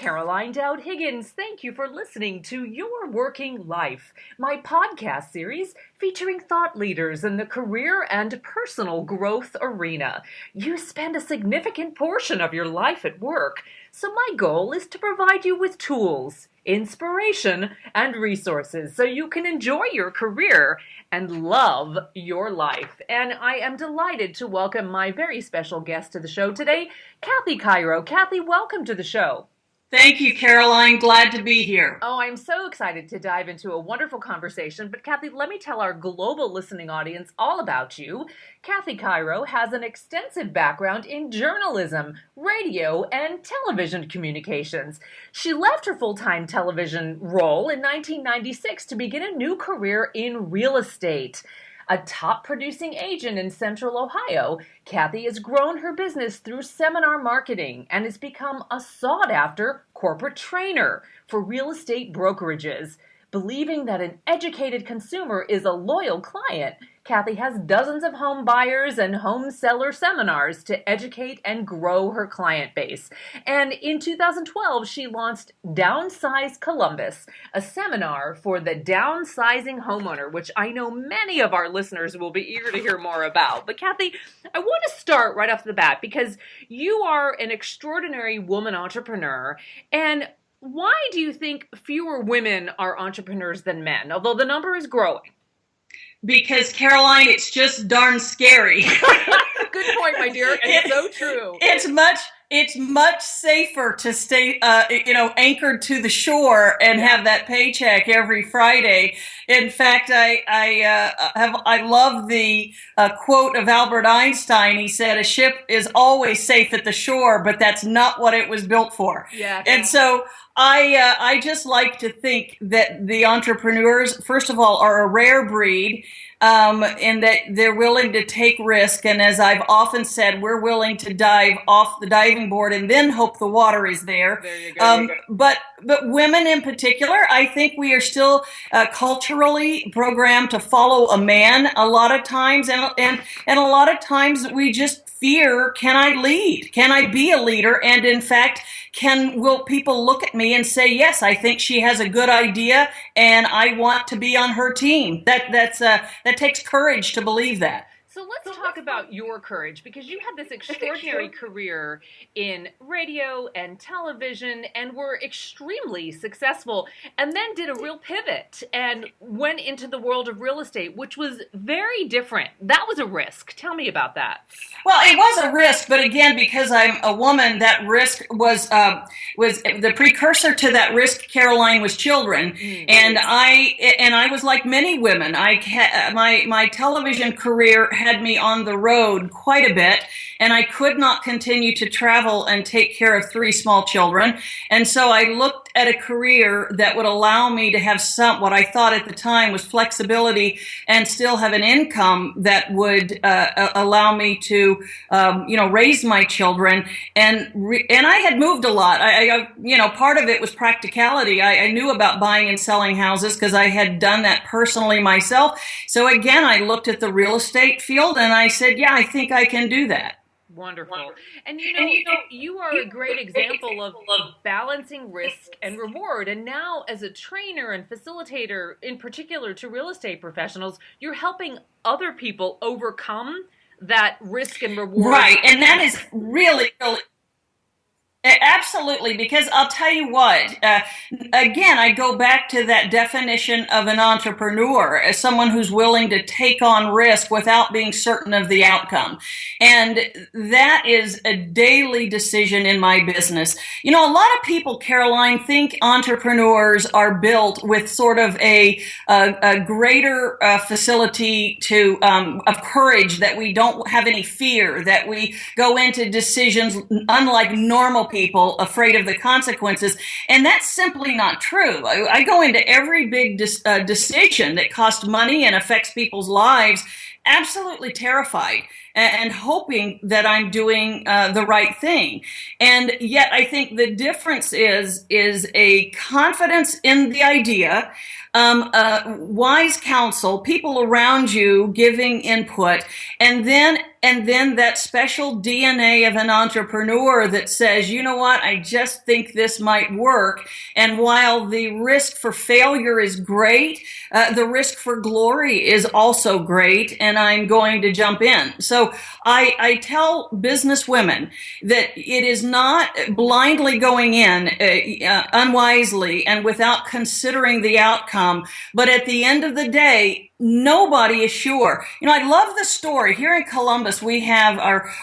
Caroline Dowd-Higgins. Thank you for listening to Your Working Life, my podcast series featuring thought leaders in the career and personal growth arena. You spend a significant portion of your life at work, so my goal is to provide you with tools, inspiration, and resources so you can enjoy your career and love your life. And I am delighted to welcome my very special guest to the show today, Kathy Chiero. Kathy, welcome to the show. Thank you, Caroline. Glad to be here. Oh, I'm so excited to dive into a wonderful conversation. But Kathy, let me tell our global listening audience all about you. Kathy Chiero has an extensive background in journalism, radio, and television communications. She left her full-time television role in 1996 to begin a new career in real estate. A top producing agent in Central Ohio, Kathy has grown her business through seminar marketing and has become a sought-after corporate trainer for real estate brokerages. Believing that an educated consumer is a loyal client, Kathy has dozens of home buyers and home seller seminars to educate and grow her client base. And in 2012, she launched Downsize Columbus, a seminar for the downsizing homeowner, which I know many of our listeners will be eager to hear more about. But Kathy, I want to start right off the bat because you are an extraordinary woman entrepreneur, and why do you think fewer women are entrepreneurs than men, although the number is growing? Because, Caroline, it's just darn scary. Good point, my dear. And it's so true. It's much safer to stay, anchored to the shore and have that paycheck every Friday. In fact, I love the quote of Albert Einstein. He said, "A ship is always safe at the shore, but that's not what it was built for." Yeah. And so I just like to think that the entrepreneurs, first of all, are a rare breed. And that they're willing to take risk. And as I've often said, we're willing to dive off the diving board and then hope the water is there. There you go. But women in particular, I think we are still culturally programmed to follow a man a lot of times. And a lot of times we just fear, can I lead? Can I be a leader? And in fact, will people look at me and say, yes, I think she has a good idea and I want to be on her team? That takes courage to believe that. So let's talk about your courage, because you had this extraordinary career in radio and television and were extremely successful, and then did a real pivot and went into the world of real estate, which was very different. That was a risk. Tell me about that. Well, it was a risk, but again, because I'm a woman, that risk was the precursor to that risk, Caroline, was children. Mm-hmm. And I was like many women. My television career had me on the road quite a bit, and I could not continue to travel and take care of 3 small children. And so I looked at a career that would allow me to have what I thought at the time was flexibility and still have an income that would allow me to raise my children. And I had moved a lot. Part of it was practicality. I knew about buying and selling houses because I had done that personally myself. So again, I looked at the real estate field and I said, yeah, I think I can do that. Wonderful. And you are a great example of balancing risk and reward. And now as a trainer and facilitator, in particular to real estate professionals, you're helping other people overcome that risk and reward. Right. And that is really absolutely, because I'll tell you what, again, I go back to that definition of an entrepreneur as someone who's willing to take on risk without being certain of the outcome. And that is a daily decision in my business. A lot of people, Caroline, think entrepreneurs are built with sort of a greater facility of courage, that we don't have any fear, that we go into decisions unlike normal people afraid of the consequences. And that's simply not true. I go into every big decision that costs money and affects people's lives absolutely terrified and hoping that I'm doing the right thing. And yet I think the difference is a confidence in the idea, wise counsel, people around you giving input, and then that special DNA of an entrepreneur that says, you know what, I just think this might work. And while the risk for failure is great, the risk for glory is also great, and I'm going to jump in. So I tell business women that it is not blindly going in unwisely and without considering the outcome, but at the end of the day, nobody is sure. You know, I love the story. Here in Columbus, we have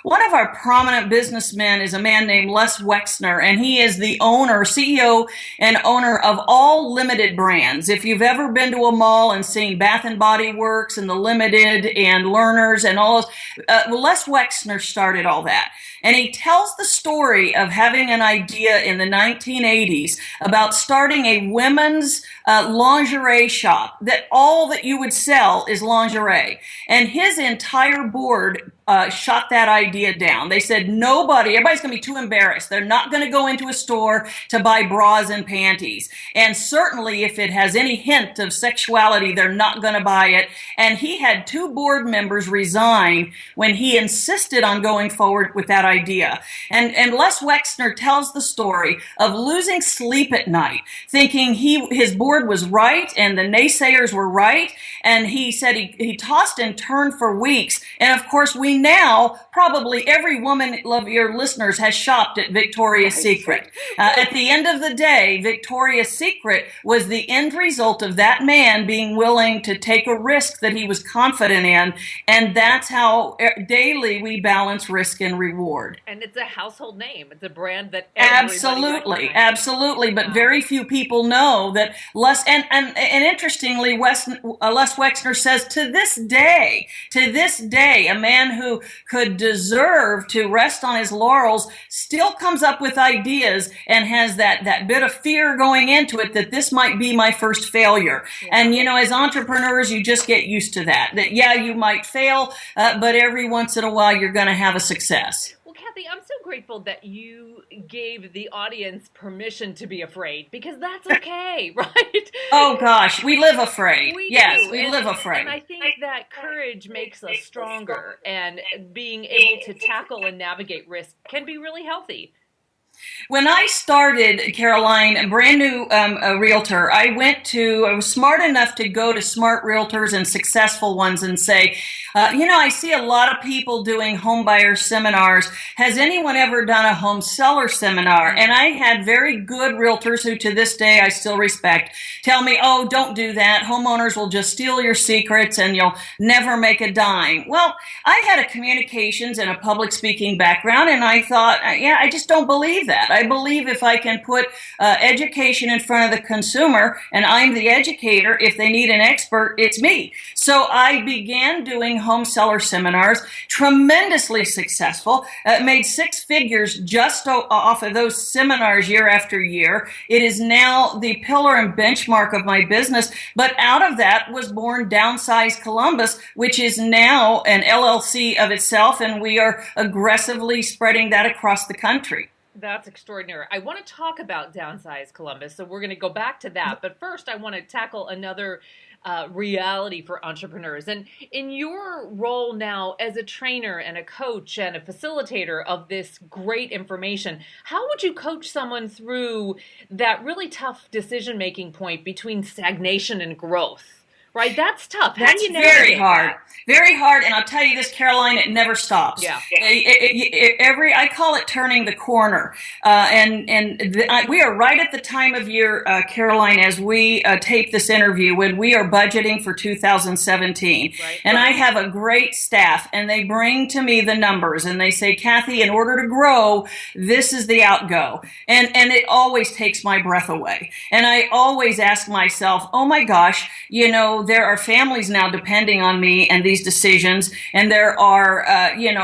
one of our prominent businessmen is a man named Les Wexner, and he is the CEO and owner of all Limited brands. If you've ever been to a mall and seen Bath and Body Works and the Limited and Learners and all those, Les Wexner started all that. And he tells the story of having an idea in the 1980s about starting a women's lingerie shop, that all that you would sell is lingerie. And his entire board shot that idea down. They said everybody's going to be too embarrassed. They're not going to go into a store to buy bras and panties. And certainly if it has any hint of sexuality, they're not going to buy it. And he had 2 board members resign when he insisted on going forward with that idea. And Les Wexner tells the story of losing sleep at night, thinking his board was right and the naysayers were right. And he said he tossed and turned for weeks. And of course, we now, probably every woman of your listeners has shopped at Victoria's Secret. At the end of the day, Victoria's Secret was the end result of that man being willing to take a risk that he was confident in. And that's how daily we balance risk and reward. And it's a household name. It's a brand that absolutely. But very few people know that and interestingly, Les Wexner says to this day, a man who could deserve to rest on his laurels still comes up with ideas and has that bit of fear going into it that this might be my first failure. Yeah. And, you know, as entrepreneurs, you just get used to that yeah, you might fail, but every once in a while you're going to have a success. Well, Kathy, I'm so grateful that you gave the audience permission to be afraid, because that's okay, right? Oh, gosh, we live afraid. We live afraid. And I think that courage makes us stronger, and being able to tackle and navigate risk can be really healthy. When I started, Caroline, a brand new realtor, I was smart enough to go to smart realtors and successful ones and say, I see a lot of people doing home buyer seminars. Has anyone ever done a home seller seminar? And I had very good realtors who to this day I still respect tell me, oh, don't do that. Homeowners will just steal your secrets and you'll never make a dime. Well, I had a communications and a public speaking background, and I thought, I just don't believe that. I believe if I can put education in front of the consumer, and I'm the educator, if they need an expert, it's me. So I began doing home seller seminars, tremendously successful, made 6 figures just off of those seminars year after year. It is now the pillar and benchmark of my business, but out of that was born Downsize Columbus, which is now an LLC of itself, and we are aggressively spreading that across the country. That's extraordinary. I want to talk about Downsize Columbus, so we're going to go back to that. But first, I want to tackle another reality for entrepreneurs. And in your role now as a trainer and a coach and a facilitator of this great information, how would you coach someone through that really tough decision-making point between stagnation and growth? Right? That's tough. That's very hard. Very hard. And I'll tell you this, Caroline, it never stops. Yeah. I call it turning the corner. We are right at the time of year, Caroline, as we tape this interview, when we are budgeting for 2017. Right. And I have a great staff, and they bring to me the numbers, and they say, Kathy, in order to grow, this is the outgo. And it always takes my breath away. And I always ask myself, oh my gosh, there are families now depending on me and these decisions, and there are,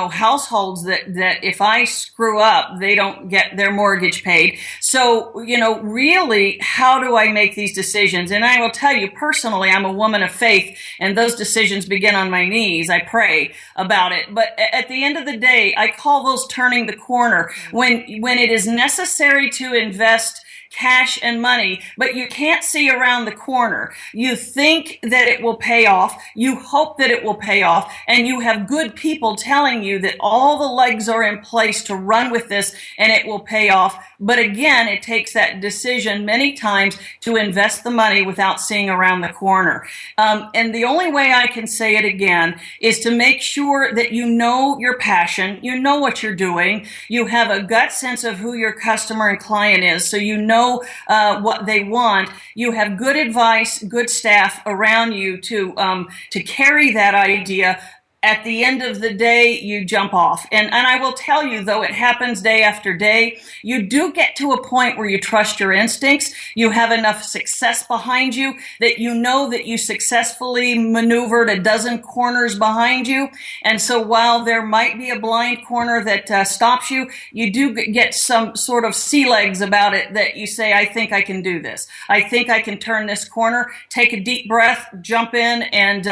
households that if I screw up, they don't get their mortgage paid. So, really, how do I make these decisions? And I will tell you personally, I'm a woman of faith, and those decisions begin on my knees. I pray about it. But at the end of the day, I call those turning the corner. When it is necessary to invest cash and money, but you can't see around the corner. You think that it will pay off. You hope that it will pay off. And you have good people telling you that all the legs are in place to run with this and it will pay off. But again, it takes that decision many times to invest the money without seeing around the corner. And the only way I can say it again is to make sure that you know your passion, you know what you're doing, you have a gut sense of who your customer and client is, so you know what they want. You have good advice, good staff around you to carry that idea. At the end of the day, you jump off. And I will tell you, though it happens day after day, you do get to a point where you trust your instincts. You have enough success behind you that you know that you successfully maneuvered a dozen corners behind you. And so while there might be a blind corner that stops you, you do get some sort of sea legs about it that you say, I think I can do this. I think I can turn this corner, take a deep breath, jump in, and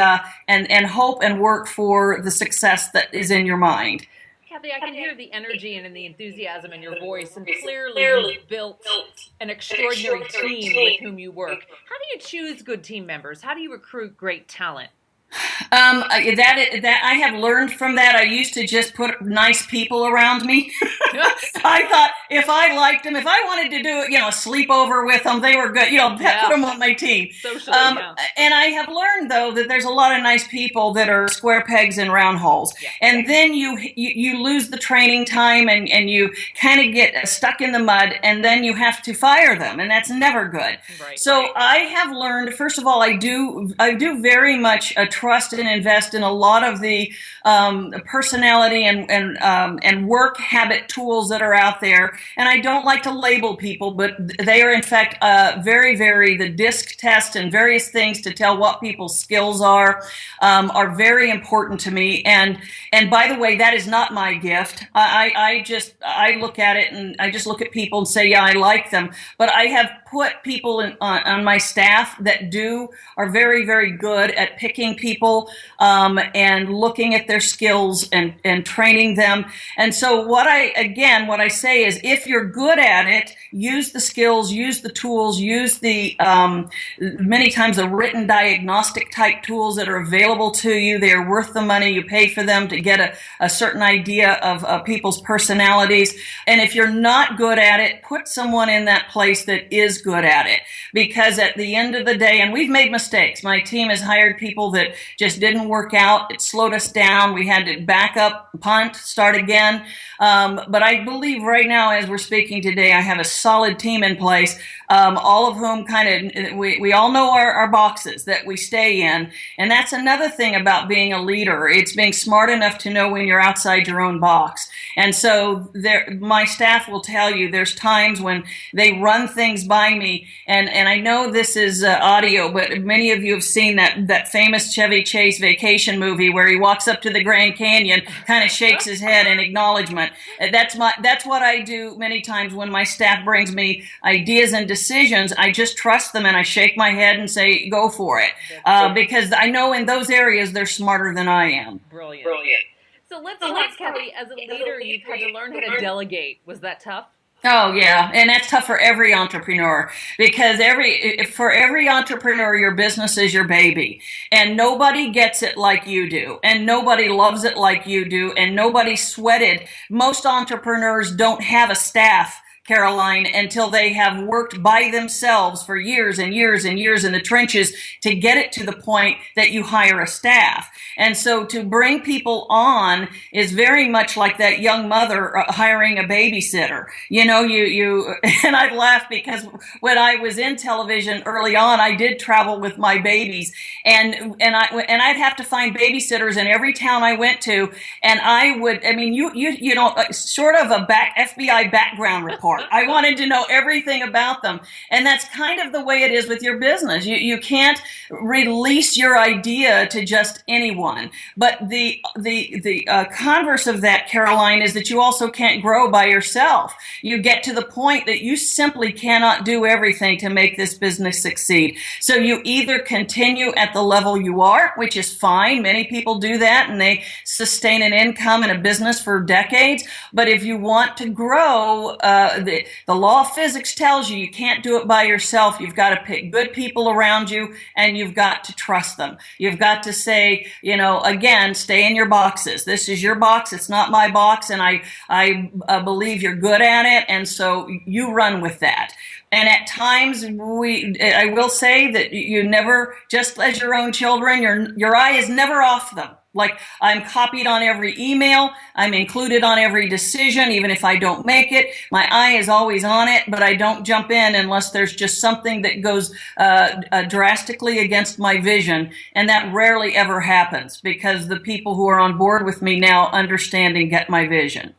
hope and work for the success that is in your mind. Kathy, I can hear the energy and the enthusiasm in your voice, and clearly you've built an extraordinary team with whom you work. How do you choose good team members? How do you recruit great talent? That I have learned from that. I used to just put nice people around me. I thought if I liked them, if I wanted to do, a sleepover with them, they were good. Put them on my team. Socially, And I have learned though that there's a lot of nice people that are square pegs in round holes. Yeah. And then you lose the training time and you kind of get stuck in the mud, and then you have to fire them, and that's never good. Right. So I have learned, first of all, I do very much trust and invest in a lot of the personality and work habit tools that are out there. And I don't like to label people, but they are in fact the DISC test and various things to tell what people's skills are very important to me. And by the way, that is not my gift. I look at it and I just look at people and say, yeah, I like them. But I have put people on my staff that are very, very good at picking people and looking at their skills and training them. And so what I say is, if you're good at it, use the skills, use the tools, use the many times the written diagnostic type tools that are available to you. They are worth the money. You pay for them to get a certain idea of people's personalities. And if you're not good at it, put someone in that place that is good at it. Because at the end of the day, and we've made mistakes. My team has hired people that just didn't work out. It slowed us down. We had to back up, punt, start again. But I believe right now, as we're speaking today, I have a solid team in place, all of whom we all know our boxes that we stay in. And that's another thing about being a leader. It's being smart enough to know when you're outside your own box. And so my staff will tell you there's times when they run things by me, and I know this is audio, but many of you have seen that famous Chevy Chase vacation movie where he walks up to the Grand Canyon, kind of shakes his head in acknowledgement. That's what I do many times when my staff brings me ideas and decisions. I just trust them and I shake my head and say, go for it. Because I know in those areas they're smarter than I am. Brilliant. So let's talk, Kathy, as a leader, you've had to learn how to delegate. Was that tough? Oh, yeah. And that's tough for every entrepreneur, because for every entrepreneur, your business is your baby, and nobody gets it like you do, and nobody loves it like you do, and nobody sweated. Most entrepreneurs don't have a staff, Caroline, until they have worked by themselves for years and years and years in the trenches to get it to the point that you hire a staff. And so to bring people on is very much like that young mother hiring a babysitter. You and I laugh because when I was in television early on, I did travel with my babies, and I'd have to find babysitters in every town I went to, and sort of a FBI background report. I wanted to know everything about them. And that's kind of the way it is with your business. You can't release your idea to just anyone. But the converse of that, Caroline, is that you also can't grow by yourself. You get to the point that you simply cannot do everything to make this business succeed. So you either continue at the level you are, which is fine. Many people do that and they sustain an income and a business for decades. But if you want to grow, the law of physics tells you can't do it by yourself. You've got to pick good people around you, and you've got to trust them. You've got to say, again, stay in your boxes. This is your box. It's not my box, and I believe you're good at it, and so you run with that. And at times, I will say that you never, just as your own children, your eye is never off them. Like, I'm copied on every email. I'm included on every decision, even if I don't make it. My eye is always on it, but I don't jump in unless there's just something that goes drastically against my vision. And that rarely ever happens because the people who are on board with me now understand and get my vision.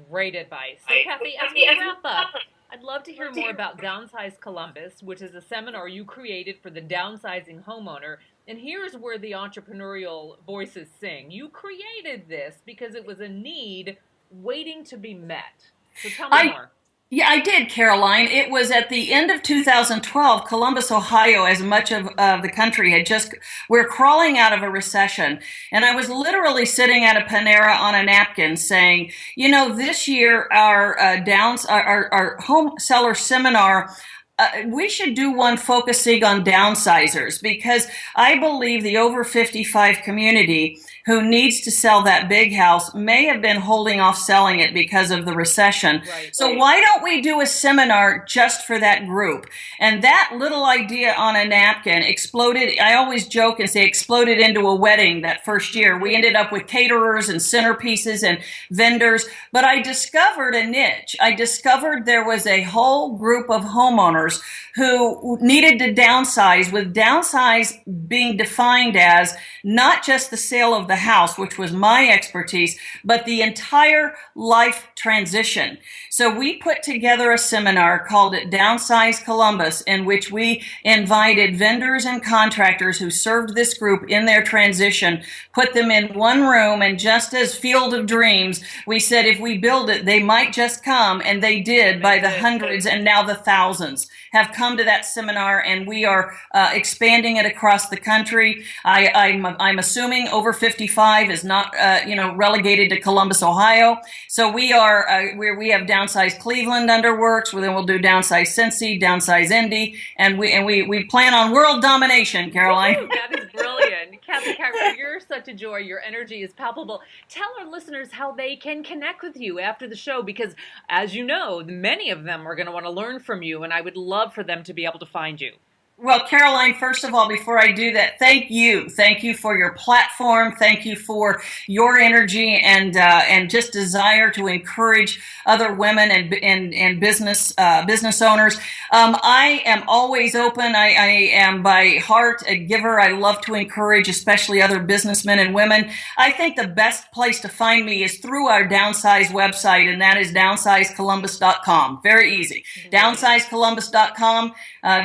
Great advice. So, Kathy, as we wrap up, I'd love to hear more about Downsize Columbus, which is a seminar you created for the downsizing homeowner. And here's where the entrepreneurial voices sing. You created this because it was a need waiting to be met. So tell me more. Yeah, I did, Caroline. It was at the end of 2012, Columbus, Ohio, as much of the country we're crawling out of a recession. And I was literally sitting at a Panera on a napkin saying, this year our home seller seminar, we should do one focusing on downsizers, because I believe the over 55 community who needs to sell that big house may have been holding off selling it because of the recession. Right. So why don't we do a seminar just for that group? And that little idea on a napkin exploded. I always joke and say exploded into a wedding that first year. We ended up with caterers and centerpieces and vendors, but I discovered a niche. I discovered there was a whole group of homeowners who needed to downsize, with downsize being defined as not just the sale of the house, which was my expertise, but the entire life transition. So we put together a seminar, called it Downsize Columbus, in which we invited vendors and contractors who served this group in their transition, put them in one room, and just as Field of Dreams, we said if we build it, they might just come, and they did. By the hundreds and now the thousands have come to that seminar, and we are expanding it across the country. I'm assuming over 55 is not relegated to Columbus, Ohio. So we have Downsize Cleveland under works. Then we'll do Downsize Cincy, Downsize Indy, and we plan on world domination, Caroline. Ooh, that is brilliant. Kathy Cairo, you're such a joy. Your energy is palpable. Tell our listeners how they can connect with you after the show, because as you know, many of them are going to want to learn from you, and I would love for them to be able to find you. Well, Caroline, first of all, before I do that, thank you. Thank you for your platform. Thank you for your energy and just desire to encourage other women and business owners. I am always open. I am by heart a giver. I love to encourage, especially other businessmen and women. I think the best place to find me is through our Downsize website, and that is downsizecolumbus.com. Very easy. Downsizecolumbus.com.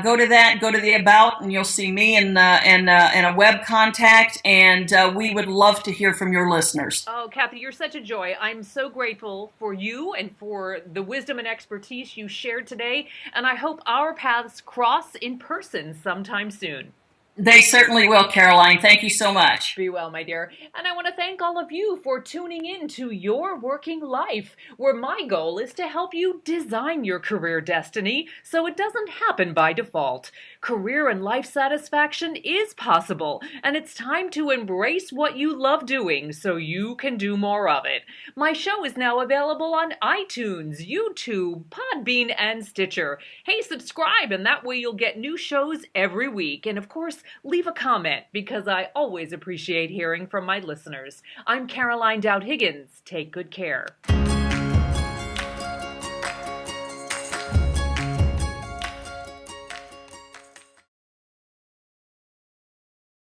Go to that. Go to the About, and you'll see me and a web contact, and we would love to hear from your listeners. Oh, Kathy, you're such a joy. I'm so grateful for you and for the wisdom and expertise you shared today, and I hope our paths cross in person sometime soon. They certainly will, Caroline. Thank you so much. Be well, my dear. And I want to thank all of you for tuning in to Your Working Life, where my goal is to help you design your career destiny so it doesn't happen by default. Career and life satisfaction is possible, and it's time to embrace what you love doing so you can do more of it. My show is now available on iTunes, YouTube, Podbean, and Stitcher. Hey, subscribe, and that way you'll get new shows every week. And of course, leave a comment, because I always appreciate hearing from my listeners. I'm Caroline Dowd-Higgins. Take good care.